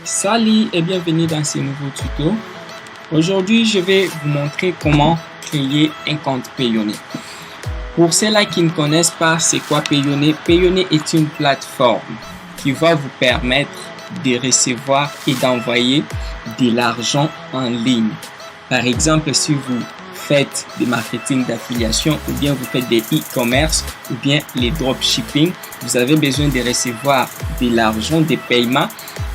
Salut et bienvenue dans ce nouveau tuto. Aujourd'hui, je vais vous montrer comment créer un compte Payoneer. Pour ceux-là qui ne connaissent pas c'est quoi Payoneer, Payoneer est une plateforme qui va vous permettre de recevoir et d'envoyer de l'argent en ligne. Par exemple, si vous faites du marketing d'affiliation ou bien vous faites des e-commerce ou bien les dropshipping, vous avez besoin de recevoir de l'argent, des paiements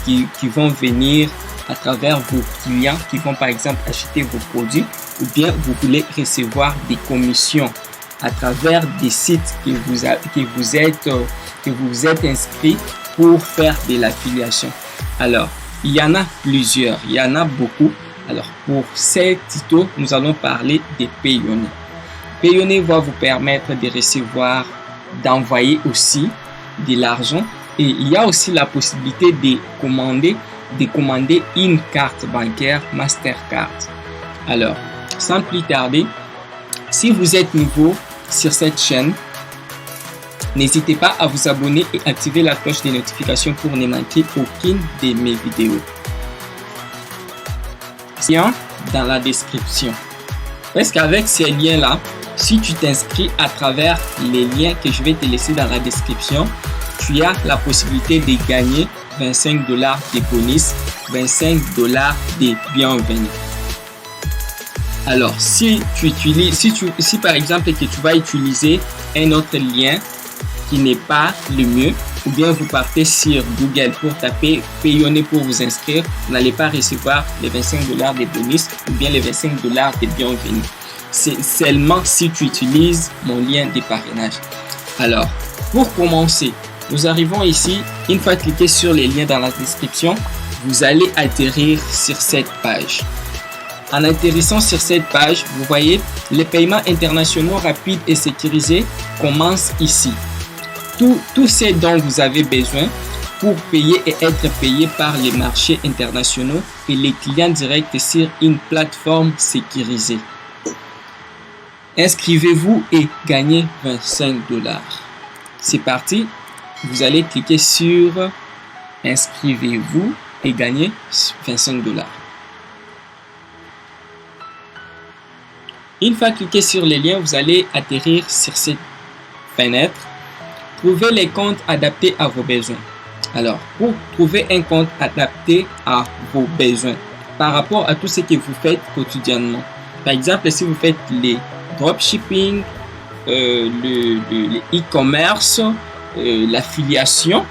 qui vont venir à travers vos clients qui vont par exemple acheter vos produits, ou bien vous voulez recevoir des commissions à travers des sites que vous êtes inscrit pour faire de l'affiliation. Alors, il y en a plusieurs, il y en a beaucoup. Alors, pour ce tuto, nous allons parler de Payoneer. Payoneer va vous permettre de recevoir, d'envoyer aussi de l'argent. Et il y a aussi la possibilité de commander une carte bancaire Mastercard. Alors, sans plus tarder, si vous êtes nouveau sur cette chaîne, n'hésitez pas à vous abonner et activer la cloche de notification pour ne manquer aucune de mes vidéos. Lien dans la description. Parce qu'avec ces liens-là, si tu t'inscris à travers les liens que je vais te laisser dans la description, tu as la possibilité de gagner $25 de bonus, $25 de bienvenue. Alors, si par exemple que tu vas utiliser un autre lien qui n'est pas le mieux, ou bien vous partez sur Google pour taper Payoneer pour vous inscrire, vous n'allez pas recevoir les $25 de bonus ou bien les $25 de bienvenue. C'est seulement si tu utilises mon lien de parrainage. Alors, pour commencer, nous arrivons ici. Une fois cliqué sur les liens dans la description, vous allez atterrir sur cette page. En atterrissant sur cette page, vous voyez, les paiements internationaux rapides et sécurisés commencent ici. Tout ce dont vous avez besoin pour payer et être payé par les marchés internationaux et les clients directs sur une plateforme sécurisée. Inscrivez-vous et gagnez $25. C'est parti. Vous allez cliquer sur inscrivez-vous et gagner $25. Une fois cliqué sur les liens, vous allez atterrir sur cette fenêtre. Trouvez les comptes adaptés à vos besoins. Alors, pour trouver un compte adapté à vos besoins par rapport à tout ce que vous faites quotidiennement. Par exemple, si vous faites les dropshipping, le e-commerce, l'affiliation,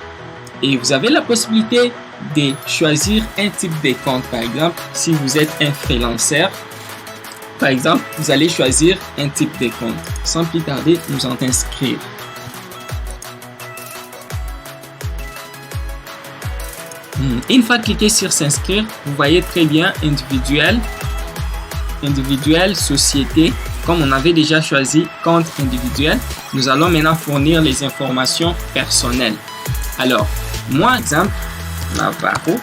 et vous avez la possibilité de choisir un type de compte. Par exemple, si vous êtes un freelancer, par exemple, vous allez choisir un type de compte. Sans plus tarder, nous en inscrire. Une fois cliqué sur s'inscrire, vous voyez très bien individuel, société. Comme on avait déjà choisi compte individuel, nous allons maintenant fournir les informations personnelles. Alors, moi, exemple, Navarro.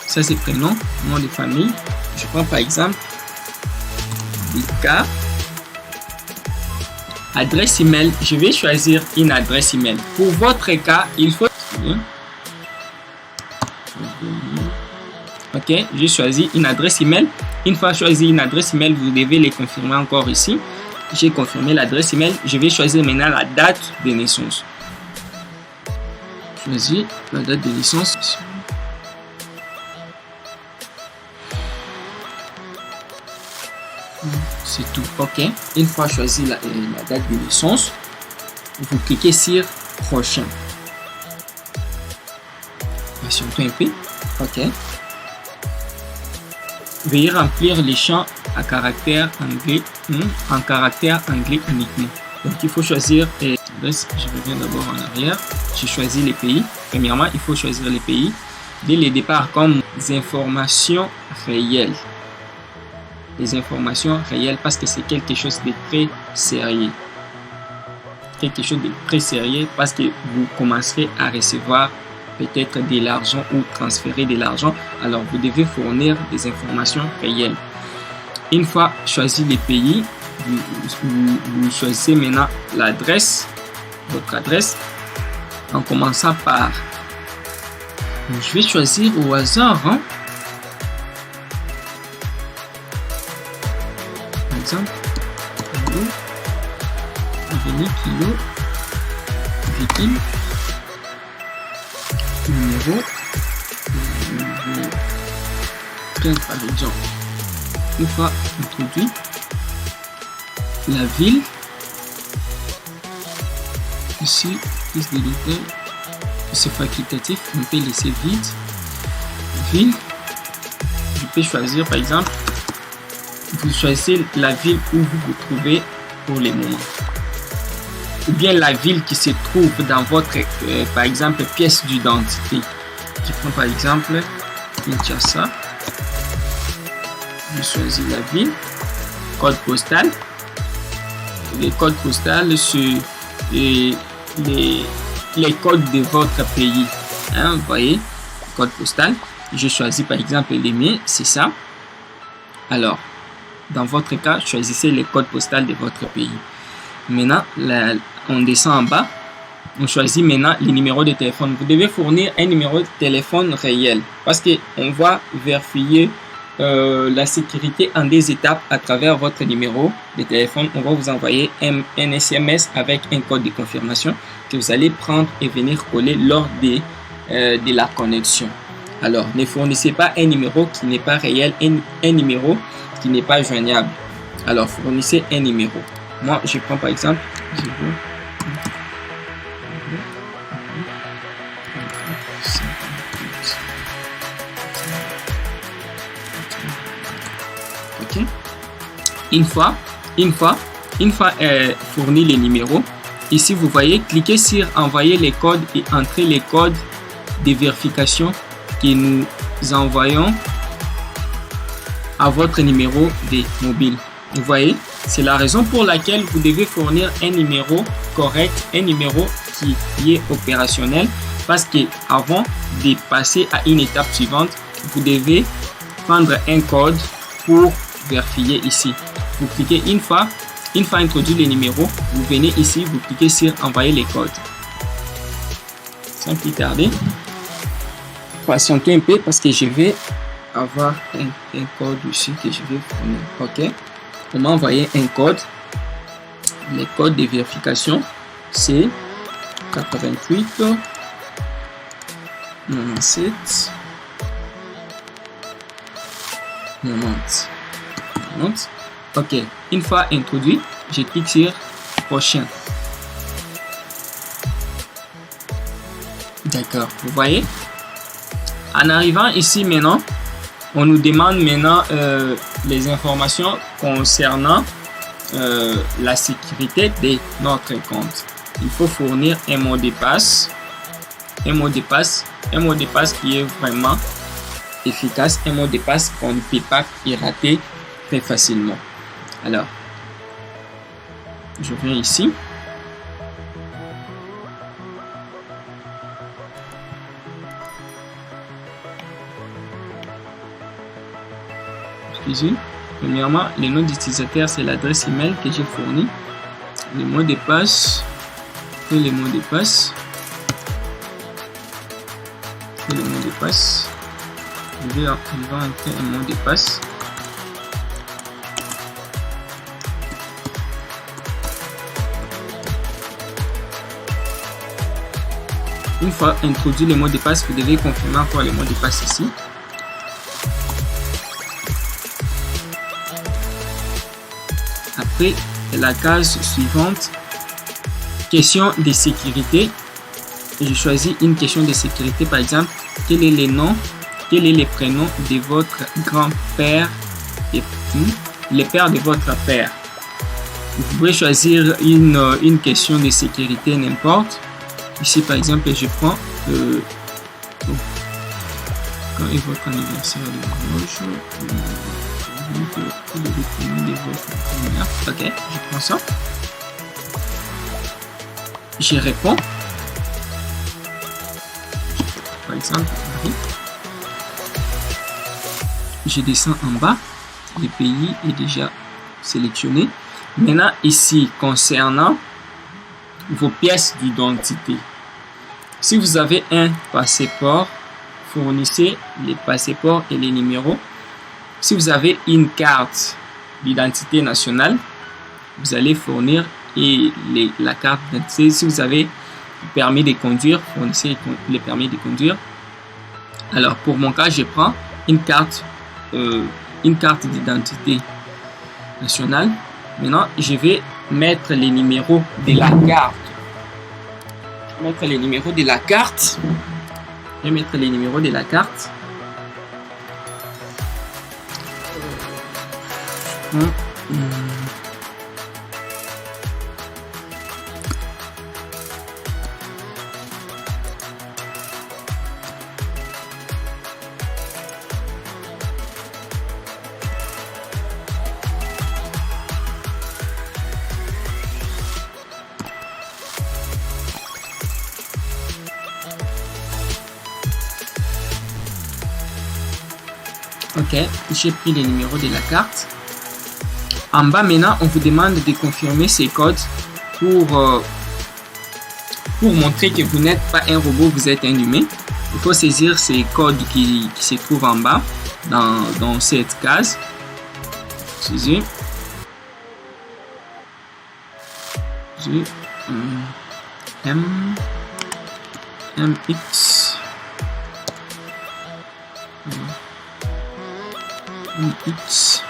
Ça, c'est prénom, nom de famille. Je prends par exemple Lucas. Adresse email, je vais choisir une adresse email. Pour votre cas, il faut... Ok, j'ai choisi une adresse email. Une fois choisi une adresse email, vous devez les confirmer encore ici. J'ai confirmé l'adresse email. Je vais choisir maintenant la date de naissance. Choisir la date de naissance. C'est tout. Ok. Une fois choisi la date de naissance, vous cliquez sur prochain. Patientez un peu. Ok. Veuillez remplir les champs à caractère anglais, en caractère anglais uniquement. Donc il faut choisir l'adresse. Je reviens d'abord en arrière. J'ai choisi les pays. Premièrement, il faut choisir les pays. Dès le départ, comme des informations réelles. Les informations réelles parce que c'est quelque chose de très sérieux. Quelque chose de très sérieux parce que vous commencerez à recevoir peut-être de l'argent ou transférer de l'argent. Alors, vous devez fournir des informations réelles. Une fois choisi les pays, vous choisissez maintenant l'adresse, votre adresse. en commençant par... Je vais choisir au hasard. Hein. Par exemple, kilo, revenu, kilo, véhicule, numéro, par exemple. Une fois introduit, la ville, ici, liste de détails, c'est facultatif, on peut laisser vide, ville, je peux choisir par exemple, vous choisissez la ville où vous vous trouvez pour les moments, ou bien la ville qui se trouve dans votre, par exemple, pièce d'identité. Je prends par exemple Kinshasa, je choisis la ville, code postal. Les codes postaux sur les codes de votre pays. Hein, vous voyez, code postal. Je choisis par exemple les miens, c'est ça. Alors, dans votre cas, choisissez les codes postaux de votre pays. Maintenant, on descend en bas. On choisit maintenant les numéros de téléphone. Vous devez fournir un numéro de téléphone réel parce qu'on va vérifier la sécurité en des étapes à travers votre numéro de téléphone. On va vous envoyer un SMS avec un code de confirmation que vous allez prendre et venir coller lors de la connexion. Alors, ne fournissez pas un numéro qui n'est pas réel, un numéro qui n'est pas joignable. Alors, fournissez un numéro. Moi, je prends par exemple 0, ok. Une fois fourni les numéros, ici vous voyez, cliquez sur envoyer les codes et entrer les codes de vérification que nous envoyons à votre numéro de mobile. Vous voyez, c'est la raison pour laquelle vous devez fournir un numéro correct, un numéro qui est opérationnel, parce que avant de passer à une étape suivante, vous devez prendre un code pour vérifier ici. Vous cliquez une fois introduit les numéros, vous venez ici, vous cliquez sur envoyer les codes. Sans plus tarder, patientez un peu parce que je vais avoir un code ici que je vais fournir. Ok, on m'a envoyé un code. Les codes de vérification, c'est 88 97 90. Ok, une fois introduit, je clique sur prochain. D'accord, vous voyez, en arrivant ici maintenant, on nous demande maintenant les informations concernant la sécurité de notre compte. Il faut fournir un mot de passe, un mot de passe qui est vraiment efficace, un mot de passe qu'on ne peut pas pirater très facilement. Alors, je viens ici. Excusez. Premièrement, le nom d'utilisateur, c'est l'adresse email que j'ai fournie. Le mot de passe, et le mot de passe. Et le mot de passe. Je vais entrer un mot de passe. Une fois introduit le mot de passe, vous devez confirmer encore le mot de passe ici. Après, la case suivante, question de sécurité. Je choisis une question de sécurité, par exemple, quel est le nom, quel est le prénom de votre grand-père et le père de votre père. Vous pouvez choisir une question de sécurité n'importe. Ici, par exemple, je prends quand est votre anniversaire de mariage, ok, je prends ça. Je réponds. Par exemple, je descends en bas. Le pays est déjà sélectionné. Maintenant, ici, concernant vos pièces d'identité, Si vous avez un passeport, fournissez les passeports et les numéros. Si vous avez une carte d'identité nationale, vous allez fournir la carte d'identité. Si vous avez le permis de conduire, fournissez les permis de conduire. Alors, pour mon cas, je prends une carte d'identité nationale. Maintenant, je vais mettre les numéros de la carte. Je vais mettre les numéros de la carte. Ok, j'ai pris les numéros de la carte. En bas, maintenant, on vous demande de confirmer ces codes pour montrer que vous n'êtes pas un robot, vous êtes un humain. Il faut saisir ces codes qui se trouvent en bas, dans cette case. Saisir. MX. X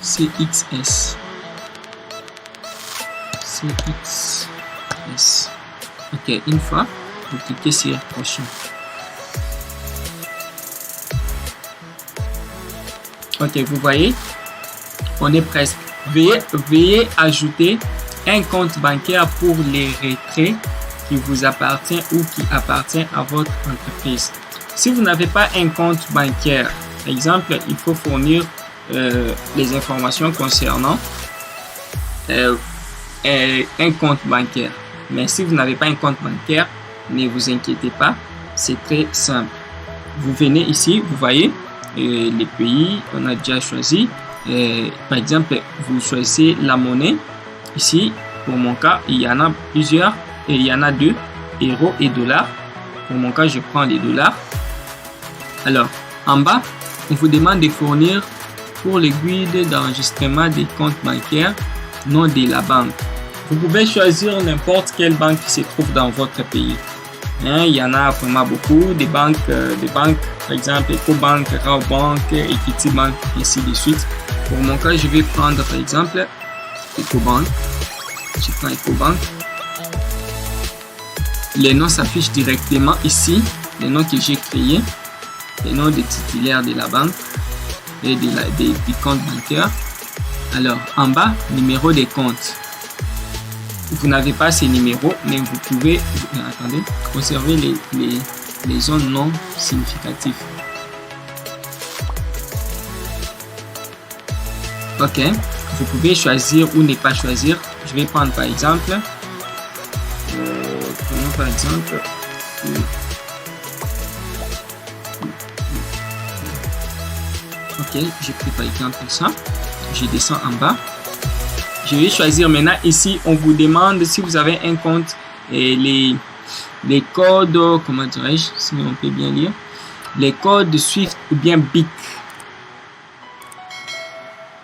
CXS CXS. Ok, une fois vous cliquez sur prochain. Ok, vous voyez, on est presque. Veuillez ajouter un compte bancaire pour les retraits qui vous appartient ou qui appartient à votre entreprise. Si vous n'avez pas un compte bancaire, par exemple, il faut fournir les informations concernant un compte bancaire. Mais si vous n'avez pas un compte bancaire, ne vous inquiétez pas, c'est très simple. Vous venez ici, vous voyez les pays, on a déjà choisi. Par exemple, vous choisissez la monnaie. Ici, pour mon cas, il y en a plusieurs et il y en a deux, euros et dollars. Pour mon cas, je prends les dollars. Alors, en bas, on vous demande de fournir pour le guide d'enregistrement des comptes bancaires, nom de la banque. Vous pouvez choisir n'importe quelle banque qui se trouve dans votre pays. Il y en a vraiment beaucoup, des banques par exemple Ecobank, Rabobank, Equitybank, ainsi de suite. Pour mon cas, je vais prendre par exemple Ecobank. Je prends Ecobank. Les noms s'affichent directement ici, les noms que j'ai créés. Les noms des titulaires de la banque et du compte bancaire. Alors, en bas, numéro des comptes. Vous n'avez pas ces numéros, mais vous pouvez conserver les zones non significatives. Ok, vous pouvez choisir ou ne pas choisir. Je vais prendre par exemple, ok, j'ai pris par exemple ça. Je descends en bas. Je vais choisir maintenant ici. On vous demande si vous avez un compte et les codes, comment dirais-je, si on peut bien lire, les codes Swift ou bien BIC.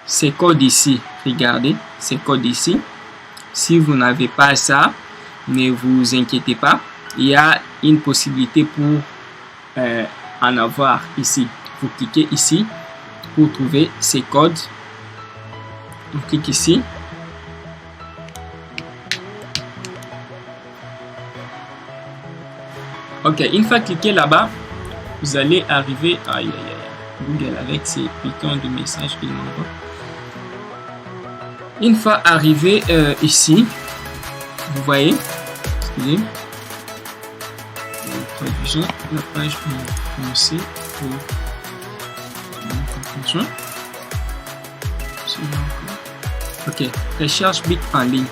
Ces codes ici, regardez, ces codes ici. Si vous n'avez pas ça, ne vous inquiétez pas. Il y a une possibilité pour en avoir ici. Vous cliquez ici pour trouver ces codes. On clique ici. Ok, une fois cliqué là-bas, vous allez arriver à Google avec ces pitons de messages qu'il m'envoie. Une fois arrivé ici, vous voyez, excusez, traduisons la page pour commencer pour compréhension. Ok, recherche BIC en ligne.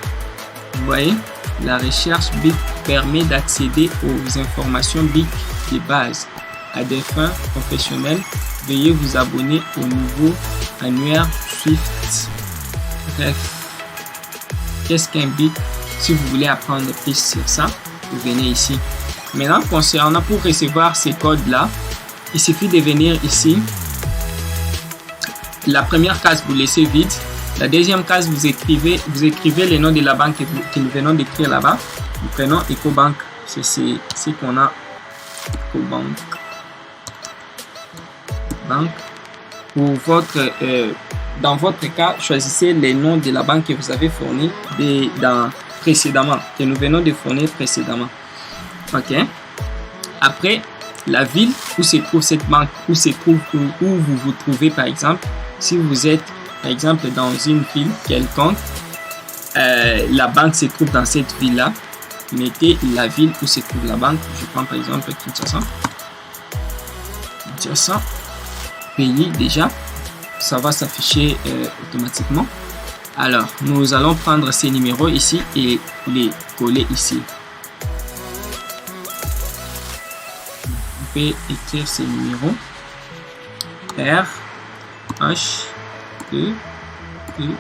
Vous voyez, la recherche BIC permet d'accéder aux informations BIC de base à des fins professionnelles. Veuillez vous abonner au nouveau annuaire Swift. Bref, qu'est-ce qu'un BIC? Si vous voulez apprendre plus sur ça, vous venez ici. Maintenant, concernant pour recevoir ces codes-là, il suffit de venir ici. La première case, vous laissez vide. La deuxième case, vous écrivez le nom de la banque que nous venons d'écrire là-bas. Nous prenons EcoBank. C'est ce qu'on a. EcoBank. Pour dans votre cas, choisissez les noms de la banque que vous avez fourni précédemment, que nous venons de fournir précédemment. Ok. Après, la ville où se trouve cette banque, où vous vous trouvez par exemple. Si vous êtes par exemple dans une ville quelconque, la banque se trouve dans cette ville-là. Mettez la ville où se trouve la banque. Je prends par exemple Kinshasa. Kinshasa. Pays déjà. Ça va s'afficher automatiquement. Alors, nous allons prendre ces numéros ici et les coller ici. Vous pouvez écrire ces numéros. R, H, E, E, U,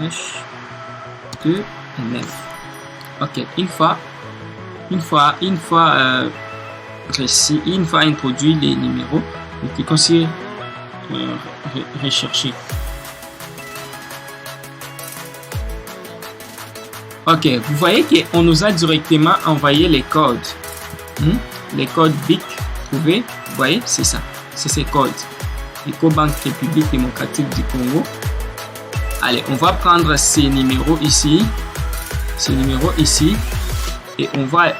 H, E, et 9. Ok, une fois introduit les numéros, nous cliquons sur rechercher. Ok, vous voyez qu'on nous a directement envoyé les codes. Les codes BIC trouvés, vous voyez, c'est ça. C'est ces codes. EcoBank République démocratique du Congo. Allez, on va prendre ces numéros ici. Et on va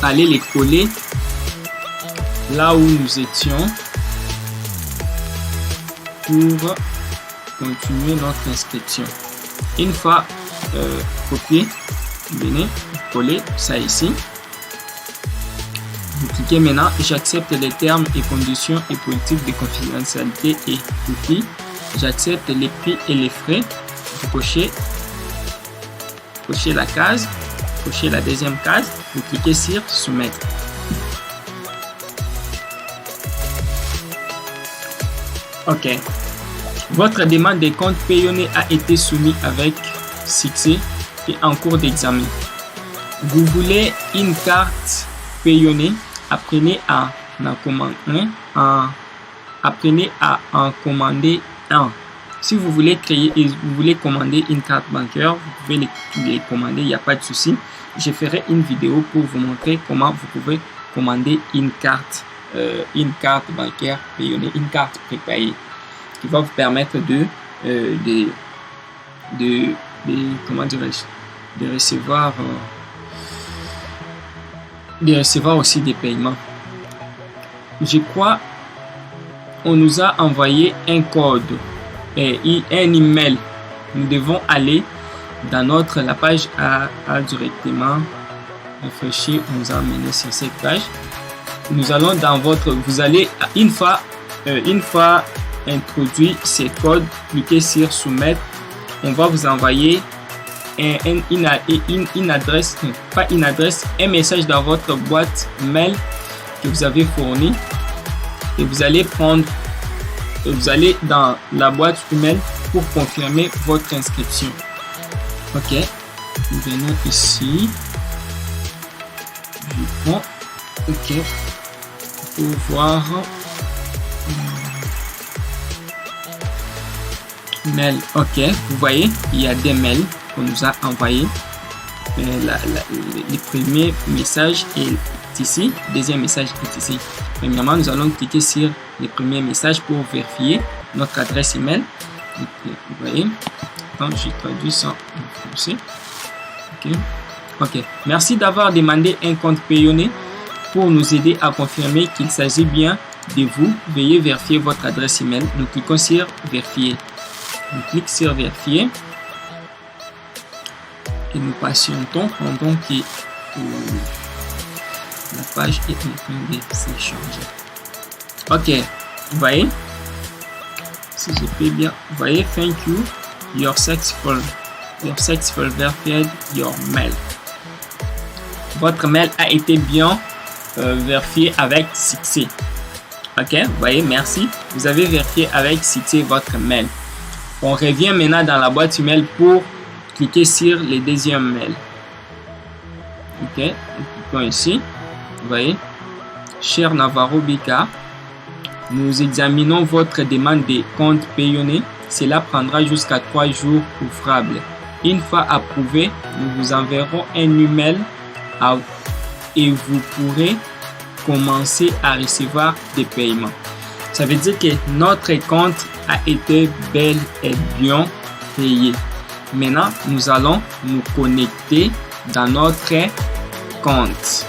aller les coller là où nous étions pour continuer notre inscription. Une fois copié, venez coller ça ici. Vous cliquez maintenant, j'accepte les termes et conditions et politiques de confidentialité et outils. J'accepte les prix et les frais. Vous cochez la case, cochez la deuxième case, vous cliquez sur soumettre. Ok. Votre demande de compte Payoneer a été soumise avec succès et en cours d'examen. Vous voulez une carte Payoneer? Apprenez à en commander un. Si vous voulez créer et vous voulez commander une carte bancaire, vous pouvez les commander, il n'y a pas de souci. Je ferai une vidéo pour vous montrer comment vous pouvez commander une carte bancaire Payoneer, une carte prépayée qui va vous permettre de recevoir aussi des paiements. Je crois on nous a envoyé un code et un email. Nous devons aller dans la page à directement réfléchir. On nous a amené sur cette page. Nous allons dans vous allez une fois introduit ces codes, cliquez sur soumettre. On va vous envoyer une adresse, pas une adresse, un message dans votre boîte mail que vous avez fourni. Et vous allez dans la boîte email pour confirmer votre inscription. Ok, nous venons ici. Je prends. Ok, pour voir mail. Ok, vous voyez, il y a des mails qu'on nous a envoyés. Le premier message est ici, le deuxième message est ici. Premièrement, nous allons cliquer sur le premier message pour vérifier notre adresse email. Vous voyez, quand j'ai traduit ça en français. Ok. Merci d'avoir demandé un compte Payoneer. Pour nous aider à confirmer qu'il s'agit bien de vous, veuillez vérifier votre adresse email. Nous cliquons sur vérifier. On clique sur vérifier. Et nous patientons pendant que la page est en train de s'échanger. Ok, vous voyez, si je peux bien, vous voyez, thank you, your successful verified your mail. Votre mail a été bien vérifié avec succès. Ok, vous voyez, merci, vous avez vérifié avec succès votre mail. On revient maintenant dans la boîte email pour cliquer sur le deuxième mail. Ok, cliquons ici. Vous voyez, cher Navarro Bika, nous examinons votre demande de compte Payoneer. Cela prendra jusqu'à 3 jours ouvrables. Une fois approuvé, nous vous enverrons un email et vous pourrez commencer à recevoir des paiements. Ça veut dire que notre compte a été bel et bien payé. Maintenant, nous allons nous connecter dans notre compte.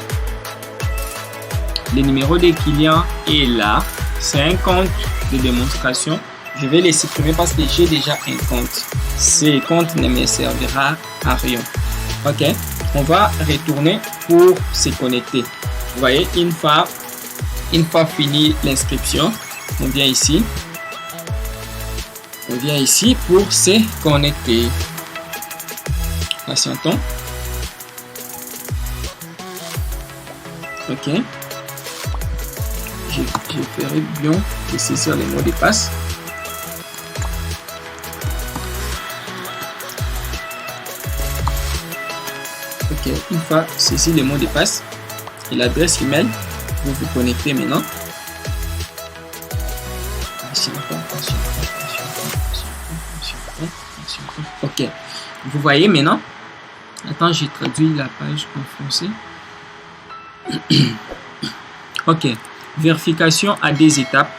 Le numéro des clients est là. C'est un compte de démonstration. Je vais les supprimer parce que j'ai déjà un compte. Ce compte ne me servira à rien. Ok, on va retourner pour se connecter. Vous voyez, une fois fini l'inscription, on vient ici. On vient ici pour se connecter. Patientons. Ok. Je ferai bien de saisir les mots de passe. Ok, une fois saisi les mots de passe et l'adresse email, vous vous connectez maintenant. Ok, vous voyez maintenant. Attends, j'ai traduit la page en français. Ok, vérification à 2 étapes.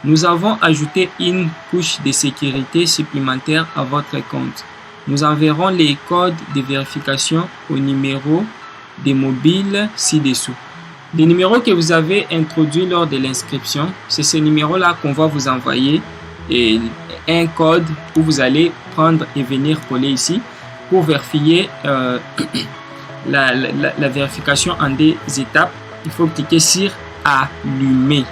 Nous avons ajouté une couche de sécurité supplémentaire à votre compte. Nous enverrons les codes de vérification au numéro des mobiles ci-dessous. Les numéros que vous avez introduits lors de l'inscription, c'est ce numéro-là qu'on va vous envoyer et un code où vous allez prendre et venir coller ici pour vérifier la vérification en 2 étapes. Il faut cliquer sur allumer.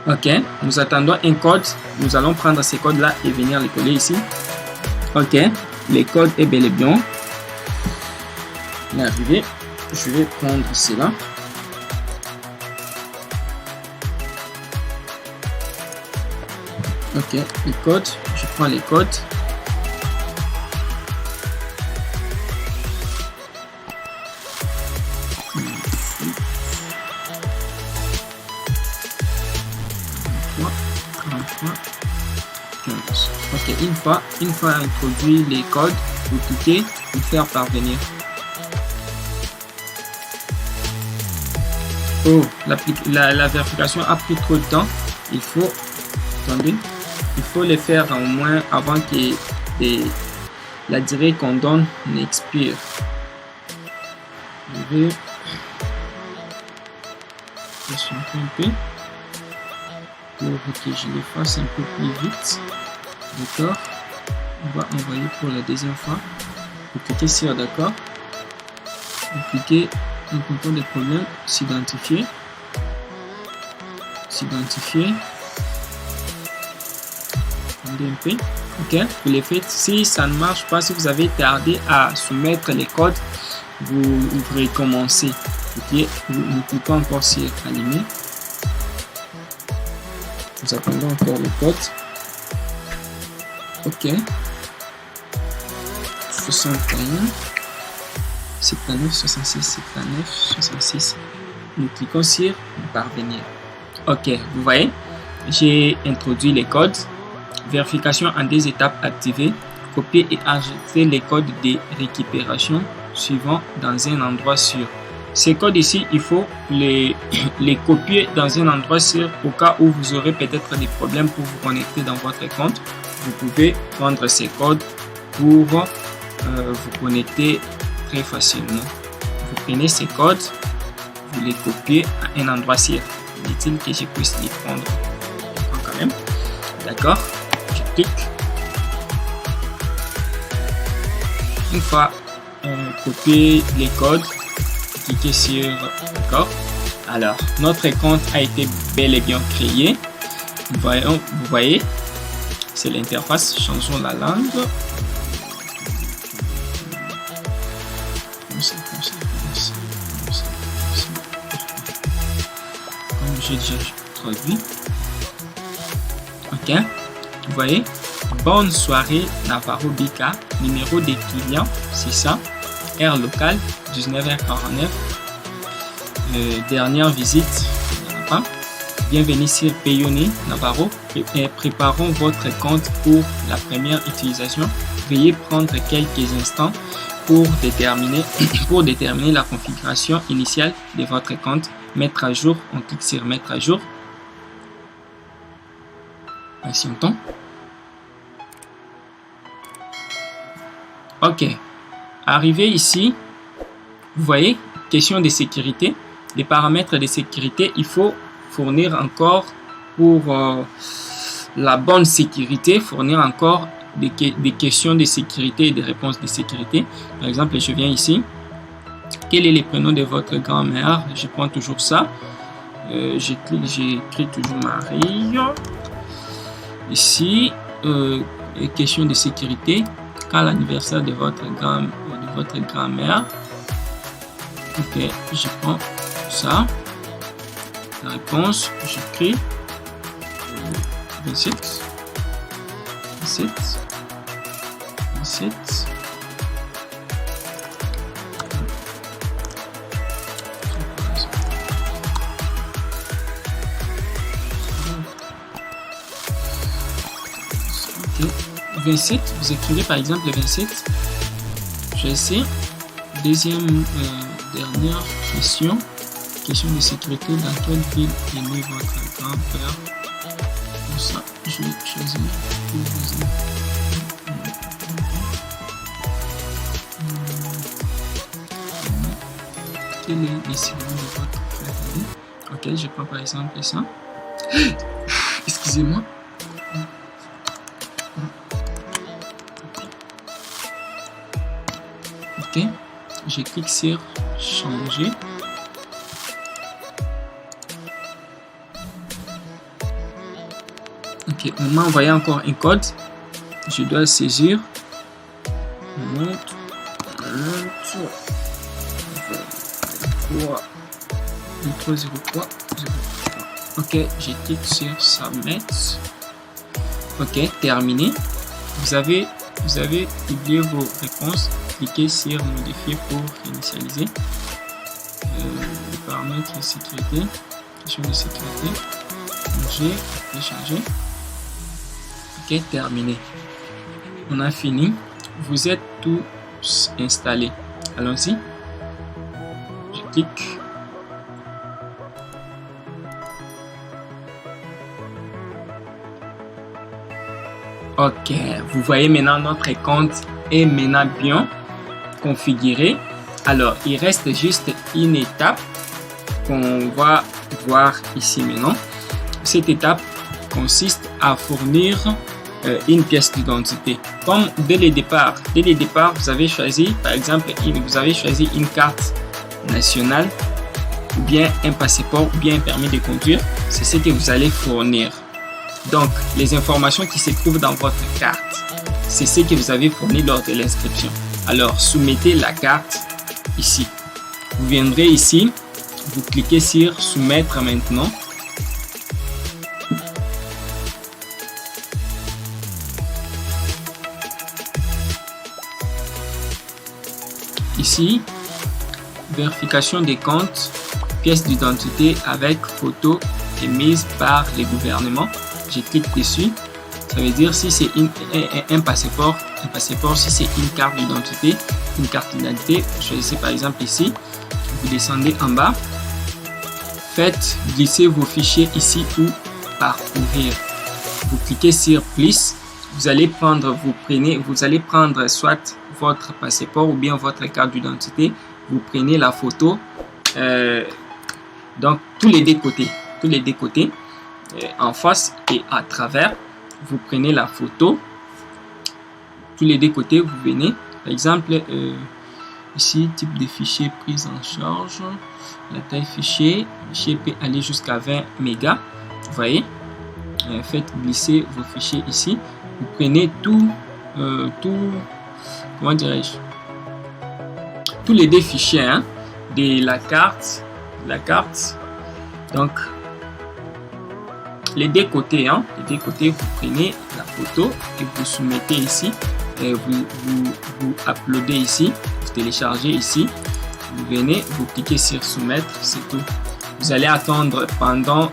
Ok, nous attendons un code. Nous allons prendre ces codes-là et venir les coller ici. Ok, les codes est bel et bien arrivé. Je vais prendre cela. Ok, les codes. Je prends les codes. Ok, une fois introduit les codes, vous cliquez pour faire parvenir. Oh, la vérification a pris trop de temps. Il faut, attendez, il faut le faire au moins avant que la durée qu'on donne n'expire. Je vais patienter un peu pour que je le fasse un peu plus vite. D'accord, on va envoyer pour la deuxième fois. Vous cliquez sur d'accord. Vous cliquez en comptant des problèmes, s'identifier. Attendez un peu. Ok, vous les faites. Si ça ne marche pas, si vous avez tardé à soumettre les codes, vous recommencez. Vous cliquez encore sur allumer. Nous attendons encore les codes. Ok, 61 79 66 79 66. Nous cliquons sur parvenir. Ok, vous voyez, j'ai introduit les codes. Vérification en 2 étapes activée. Copier et ajouter les codes de récupération suivants dans un endroit sûr. Ces codes ici, il faut les copier dans un endroit sûr au cas où vous aurez peut-être des problèmes pour vous connecter dans votre compte. Vous pouvez prendre ces codes pour vous connecter très facilement. Vous prenez ces codes, vous les copiez à un endroit sûr. Est-il que je puisse les prendre? Je prends quand même. D'accord. Je clique. Une fois copié les codes, cliquez sur d'accord. Alors, notre compte a été bel et bien créé. Vous voyez, c'est l'interface. Changeons la langue. Comme j'ai déjà traduit. Ok. Vous voyez, bonne soirée Navarro BK, numéro des clients, c'est ça, heure locale, 19h49, dernière visite, il n'y en a pas. Bienvenue sur Payoneer Navarro, préparons votre compte pour la première utilisation. Veuillez prendre quelques instants pour déterminer la configuration initiale de votre compte. Mettre à jour, on clique sur mettre à jour. Patientons. Ok. Arrivé ici, vous voyez, question de sécurité. Les paramètres de sécurité, il faut fournir encore pour la bonne sécurité, fournir encore des questions de sécurité et des réponses de sécurité. Par exemple, je viens ici. Quel est le prénom de votre grand-mère? Je prends toujours ça. J'écris toujours Marie. Ici, question de sécurité. Quand l'anniversaire de votre grand-mère? Ok, je prends ça. La réponse, j'écris 27. Okay. 27, vous écrivez par exemple le 27. J'essaie. Deuxième, dernière question. Question de sécurité, dans quelle ville est né votre grand-père? Pour ça, je vais choisir pour vous. Quel est le surnom de votre frère? Ok, je prends par exemple ça. Excusez-moi. Ok, je clique sur changer. Ok, on m'a envoyé encore un code. Je dois le saisir. 0303. Ok, je clique sur Submit. Ok, terminé. Vous avez publié vos réponses. Cliquez sur Modifier pour initialiser. Les paramètres de sécurité. Question de sécurité. Changer. Ok, terminé. On a fini. Vous êtes tous installés. Allons-y. Je clique. Ok, vous voyez maintenant notre compte est maintenant bien configuré. Alors, il reste juste une étape qu'on va voir ici maintenant. Cette étape consiste à fournir une pièce d'identité. Comme dès le départ, vous avez choisi, par exemple, vous avez choisi une carte nationale, ou bien un passeport, ou bien un permis de conduire. C'est ce que vous allez fournir. Donc, les informations qui se trouvent dans votre carte, c'est ce que vous avez fourni lors de l'inscription. Alors, soumettez la carte ici. Vous viendrez ici, vous cliquez sur Soumettre maintenant. Ici, vérification des comptes, pièce d'identité avec photo émise par les gouvernements. Je clique dessus. Ça veut dire si c'est un passeport, si c'est une carte d'identité, choisissez par exemple ici. Vous descendez en bas. Faites glisser vos fichiers ici ou parcourir. Vous cliquez sur Plus. Vous allez prendre soit votre passeport ou bien votre carte d'identité. Vous prenez la photo. Donc tous les deux côtés. En face et à travers, vous prenez la photo. Tous les deux côtés, vous venez. Par exemple, ici, type de fichier prise en charge. La taille fichier peut aller jusqu'à 20 mégas. Vous voyez. Faites glisser vos fichiers ici. Vous prenez comment dirais-je, tous les deux fichiers de la carte. Donc, les deux côtés, hein. Les deux côtés, vous prenez la photo et vous soumettez ici. Et vous uploadez ici, vous téléchargez ici. Vous venez, vous cliquez sur soumettre, c'est tout. Vous allez attendre pendant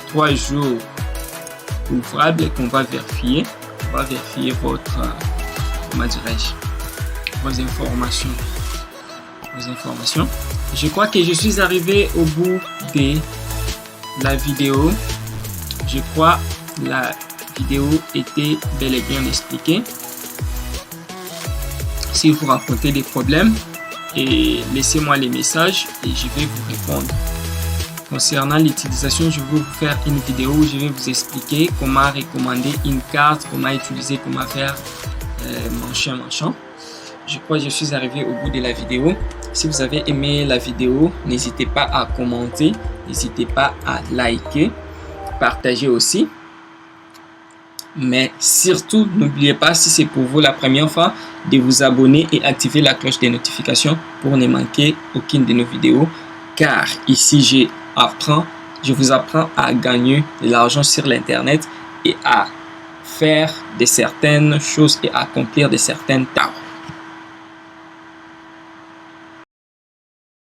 3 jours ouvrables qu'on va vérifier. On va vérifier votre, comment dirais-je, vos informations. Je crois que je suis arrivé au bout de la vidéo. Je crois que la vidéo était bel et bien expliquée. Si vous rencontrez des problèmes, et laissez-moi les messages et je vais vous répondre. Concernant l'utilisation, je vais vous faire une vidéo où je vais vous expliquer comment recommander une carte, comment utiliser, comment faire machin. Je crois que je suis arrivé au bout de la vidéo. Si vous avez aimé la vidéo, n'hésitez pas à commenter, n'hésitez pas à liker, partager aussi. Mais surtout, n'oubliez pas, si c'est pour vous la première fois, de vous abonner et activer la cloche des notifications pour ne manquer aucune de nos vidéos. Car ici, je vous apprends à gagner de l'argent sur l'internet et à faire de certaines choses et à accomplir de certaines tâches.